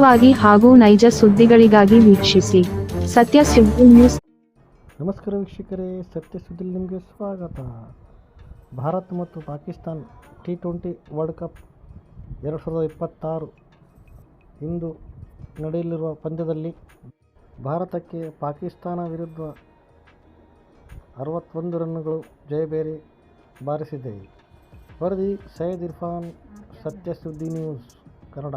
ವಾಗಿ ಹಾಗೂ ನೈಜ ಸುದ್ದಿಗಳಿಗಾಗಿ ವೀಕ್ಷಿಸಿ ಸತ್ಯ ಸುದ್ದಿ ನ್ಯೂಸ್. ನಮಸ್ಕಾರ ವೀಕ್ಷಕರೇ, ಸತ್ಯ ಸುದ್ದಿಯಲ್ಲಿ ನಿಮಗೆ ಸ್ವಾಗತ. ಭಾರತ ಮತ್ತು ಪಾಕಿಸ್ತಾನ T20 ವರ್ಲ್ಡ್ ಕಪ್ 2026 ಇಂದು ನಡೆಯಲಿರುವ ಪಂದ್ಯದಲ್ಲಿ ಭಾರತಕ್ಕೆ ಪಾಕಿಸ್ತಾನ ವಿರುದ್ಧ 61 ರನ್ನುಗಳು ಜಯಭೇರಿ ಬಾರಿಸಿದೆ. ವರದಿ ಸೈಯದ್ ಇರ್ಫಾನ್, ಸತ್ಯ ಸುದ್ದಿ ನ್ಯೂಸ್ ಕನ್ನಡ.